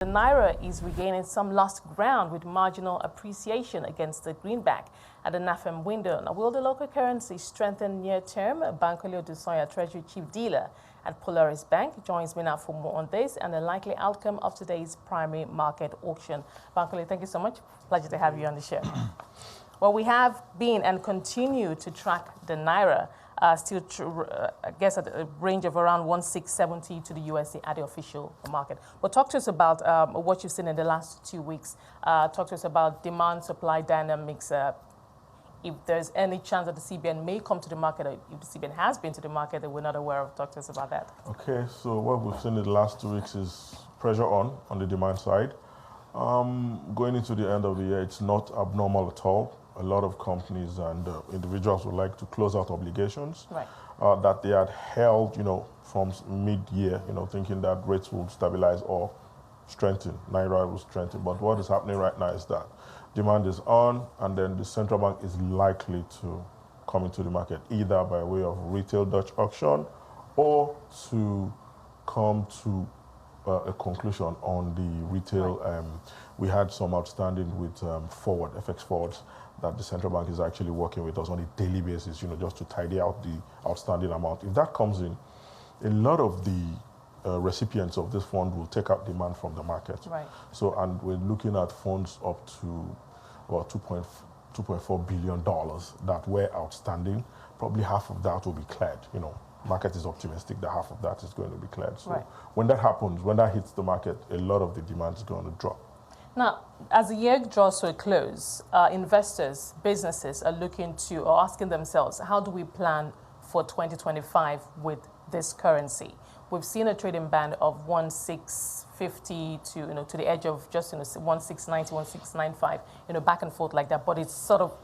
The Naira is regaining some lost ground with marginal appreciation against the greenback at the NAFEM window. Now, will the local currency strengthen near term? Bankole Odusanya, Treasury Chief Dealer at Polaris Bank, joins me now for more on this and the likely outcome of today's primary market auction. Bankole, thank you so much. Pleasure to have you on the show. Well, we have been and continue to track the Naira, still, I guess, at a range of around 1670 to the USD at the official market. But talk to us about what you've seen in the last 2 weeks. Talk to us about demand-supply dynamics. If there's any chance that the CBN may come to the market, or if the CBN has been to the market that we're not aware of. Talk to us about that. Okay, so what we've seen in the last 2 weeks is pressure on the demand side. Going into the end of the year, it's not abnormal at all. A lot of companies and individuals would like to close out obligations that they had held, from mid-year, thinking that rates would stabilize or strengthen, Naira will strengthen. But what is happening right now is that demand is on, and then the central bank is likely to come into the market, either by way of retail Dutch auction or to come to a conclusion on the retail. We had some outstanding with FX forwards that the central bank is actually working with us on a daily basis, just to tidy out the outstanding amount. If that comes in, a lot of the recipients of this fund will take out demand from the market. So, and we're looking at funds up to about $2.4 billion that were outstanding. Probably half of that will be cleared. Market is optimistic that half of that is going to be cleared. So when that happens, when that hits the market, a lot of the demand is going to drop. Now, as the year draws to a close, investors, businesses are looking to or asking themselves, how do we plan for 2025 with this currency? We've seen a trading band of 1650 to the edge of just 1690, 1695, back and forth like that. But it's sort of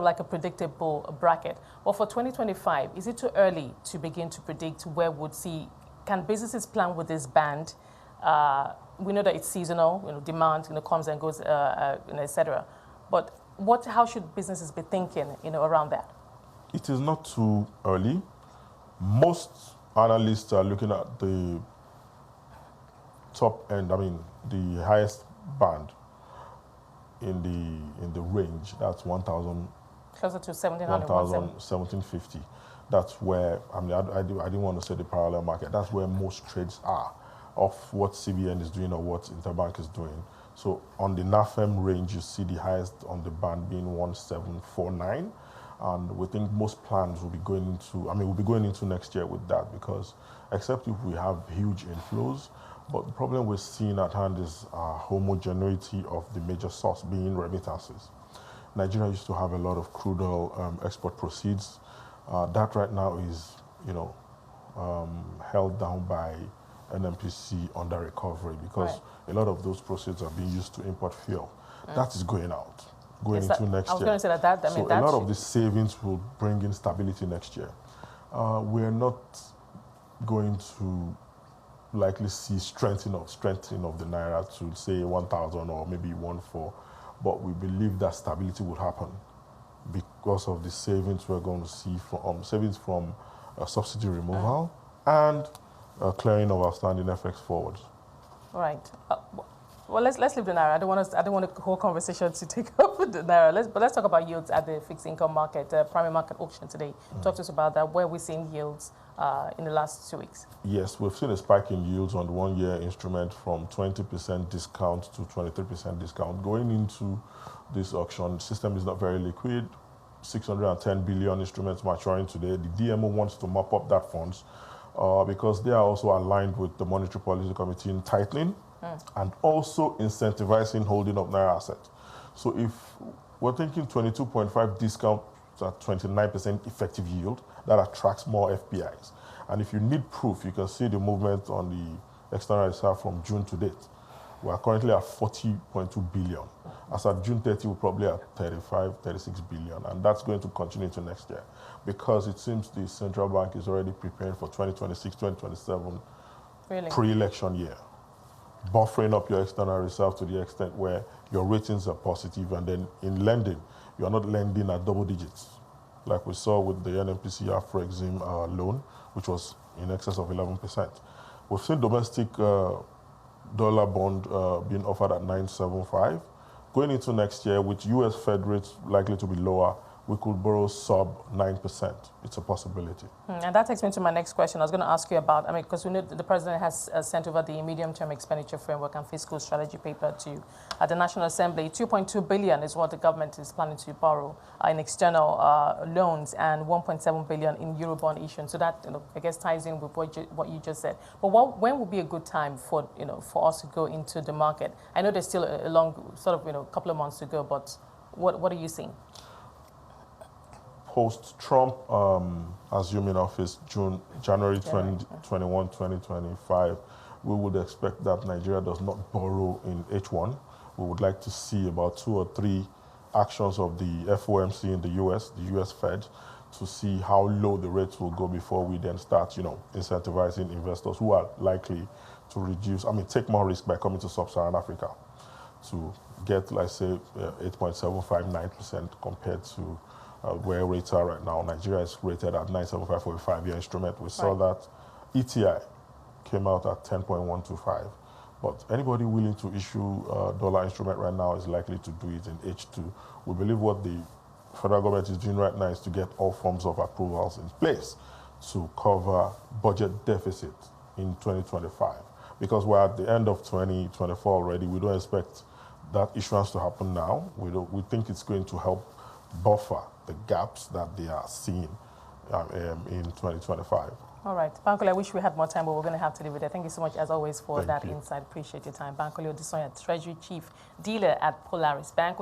like a predictable bracket. Well, for 2025, is it too early to begin to predict where we'd see? Can businesses plan with this band? We know that it's seasonal, demand, comes and goes, etc. But how should businesses be thinking, around that? It is not too early. Most analysts are looking at the top end, the highest band in the range. That's 1,000. Closer to 1,700. 1,750. That's where, I didn't want to say the parallel market. That's where most trades are of what CBN is doing or what Interbank is doing. So on the NAFEM range, you see the highest on the band being 1,749. And we think most plans will be going into next year with that, because except if we have huge inflows, but the problem we're seeing at hand is homogeneity of the major source being remittances. Nigeria used to have a lot of crude oil export proceeds. That right now is, held down by NMPC under recovery, because a lot of those proceeds are being used to import fuel. That is going out, into next year. I was going to say that. So a lot of the savings will bring in stability next year. We're not going to likely see strengthening of the Naira to say 1,000 or maybe 1,400, but we believe that stability will happen because of the savings we're going to see from subsidy removal and clearing of outstanding FX forwards. Right. Well, let's leave the Naira. I don't want the whole conversation to take up with the Naira. Let's talk about yields at the fixed income market, primary market auction today. Talk to us about that. Where we're seeing yields in the last 2 weeks. Yes, we've seen a spike in yields on the 1-year instrument from 20% discount to 23% discount. Going into this auction, the system is not very liquid. 610 billion instruments maturing today. The DMO wants to mop up that funds because they are also aligned with the Monetary Policy Committee in tightening and also incentivizing holding of Naira assets. So if we're thinking 22.5 discount at 29% effective yield, that attracts more FPIs. And if you need proof, you can see the movement on the external reserve from June to date. We are currently at 40.2 billion. As at June 30, we're probably at 35, 36 billion. And that's going to continue to next year, because it seems the central bank is already preparing for 2026, 2027 pre-election year, buffering up your external reserve to the extent where your ratings are positive. And then in lending, you're not lending at double digits, like we saw with the NMPC Afro-Exim loan, which was in excess of 11%. We've seen domestic dollar bond being offered at 9.75. Going into next year, with U.S. Fed rates likely to be lower, we could borrow sub 9%. It's a possibility. And that takes me to my next question. I was going to ask you about, because we know the president has sent over the medium-term expenditure framework and fiscal strategy paper to the National Assembly. 2.2 billion is what the government is planning to borrow in external loans and 1.7 billion in Eurobond issuance. So that, I guess, ties in with what you just said. But when would be a good time for, for us to go into the market? I know there's still a long, couple of months to go, but what are you seeing? Post-Trump assuming office January 2021, 2025, we would expect that Nigeria does not borrow in H1. We would like to see about 2 or 3 actions of the FOMC in the US Fed, to see how low the rates will go before we then start, incentivizing investors who are likely to reduce, take more risk by coming to sub-Saharan Africa to get, let's say, 8.759% compared to where rates are right now. Nigeria is rated at 9.75 for a 5-year instrument. We saw that ETI came out at 10.125. But anybody willing to issue a dollar instrument right now is likely to do it in H2. We believe what the federal government is doing right now is to get all forms of approvals in place to cover budget deficit in 2025. Because we're at the end of 2024 already, we don't expect that issuance to happen now. We think it's going to help buffer the gaps that they are seeing in 2025. All right. Bankole, I wish we had more time, but we're going to have to leave it there. Thank you so much, as always, for that Thank you. insight. Appreciate your time. Bankole Odusanya, Treasury Chief Dealer at Polaris Bank.